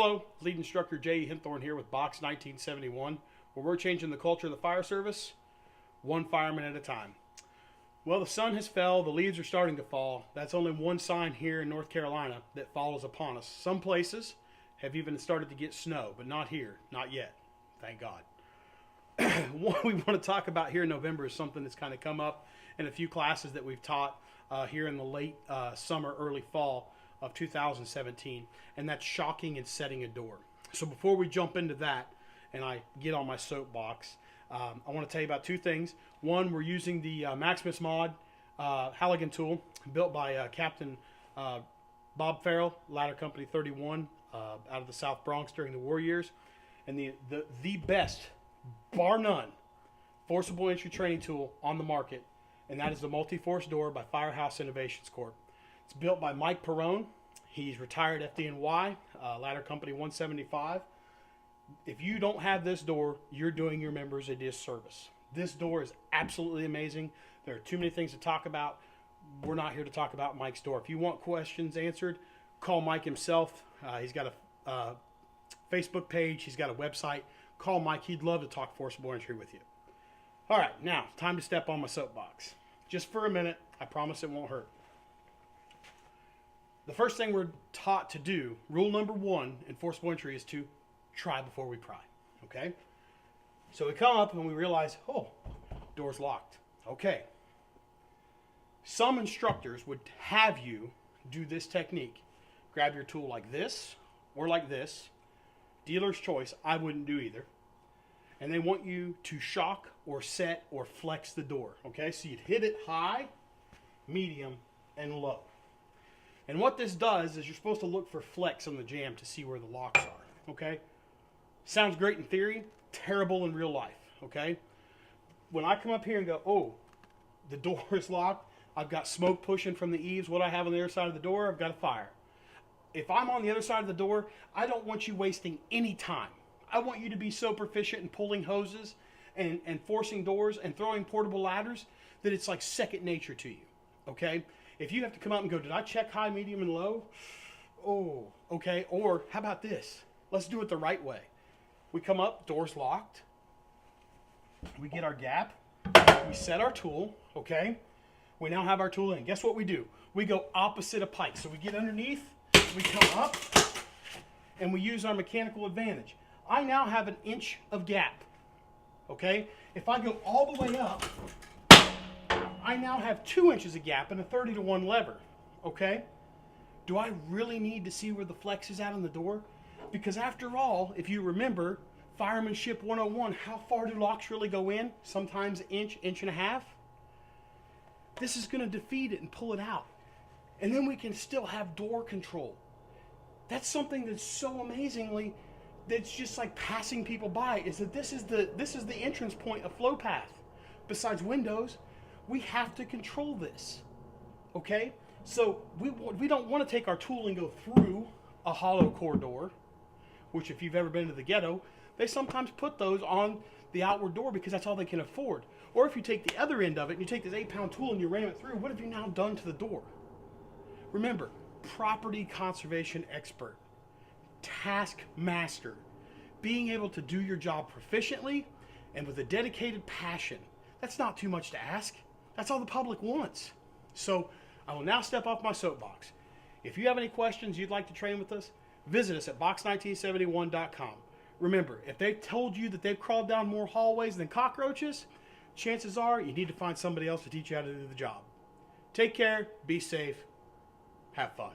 Hello, lead instructor J.E. Hinthorn here with Box 1971, where we're changing the culture of the fire service, one fireman at a time. Well, the sun has fell, the leaves are starting to fall. That's only one sign here in North Carolina that follows upon us. Some places have even started to get snow, but not here, not yet, thank God. What we want to talk about here in November is something that's kind of come up in a few classes that we've taught here in the late summer, early fall of 2017, and that's shocking and setting a door. So before we jump into that and I get on my soapbox, I want to tell you about two things. One, we're using the Maximus Mod Halligan tool built by Captain Bob Farrell, Ladder Company 31 out of the South Bronx during the war years, and the best, bar none, forcible entry training tool on the market, and that is the Multi-Force Door by Firehouse Innovations Corp. It's built by Mike Perrone. He's retired FDNY, Ladder Company 175. If you don't have this door, you're doing your members a disservice. This door is absolutely amazing. There are too many things to talk about. We're not here to talk about Mike's door. If you want questions answered, call Mike himself. He's got a Facebook page. He's got a website. Call Mike. He'd love to talk forcible entry with you. All right, now, time to step on my soapbox. Just for a minute. I promise it won't hurt. The first thing we're taught to do, rule number one in forcible entry, is to try before we pry, okay? So we come up and we realize, oh, door's locked. Okay. Some instructors would have you do this technique. Grab your tool like this or like this. Dealer's choice, I wouldn't do either. And they want you to shock or set or flex the door, okay? So you'd hit it high, medium, and low. And what this does is you're supposed to look for flex on the jamb to see where the locks are, okay? Sounds great in theory, terrible in real life, okay? When I come up here and go, oh, the door is locked, I've got smoke pushing from the eaves, what I have on the other side of the door, I've got a fire. If I'm on the other side of the door, I don't want you wasting any time. I want you to be so proficient in pulling hoses and forcing doors and throwing portable ladders that it's like second nature to you, okay? If you have to come out and go, did I check high, medium, and low? Oh, okay. Or how about this? Let's do it the right way. We come up, door's locked. We get our gap. We set our tool, okay? We now have our tool in. Guess what we do? We go opposite of Pike. So we get underneath, we come up, and we use our mechanical advantage. I now have an inch of gap, okay? If I go all the way up, I now have 2 inches of gap and a 30-to-1 lever, okay? Do I really need to see where the flex is at on the door? Because after all, if you remember, Firemanship 101, how far do locks really go in? Sometimes an inch, inch and a half. This is going to defeat it and pull it out. And then we can still have door control. That's something that's so amazingly, that's just like passing people by, is that this is the entrance point of flow path. Besides windows, we have to control this, okay? So we don't want to take our tool and go through a hollow core door, which if you've ever been to the ghetto, they sometimes put those on the outward door because that's all they can afford. Or if you take the other end of it and you take this 8-pound tool and you ram it through, what have you now done to the door? Remember, property conservation expert, task master, being able to do your job proficiently and with a dedicated passion. That's not too much to ask. That's all the public wants. So I will now step off my soapbox. If you have any questions you'd like to train with us, visit us at box1971.com. Remember, if they've told you that they've crawled down more hallways than cockroaches, chances are you need to find somebody else to teach you how to do the job. Take care, be safe, have fun.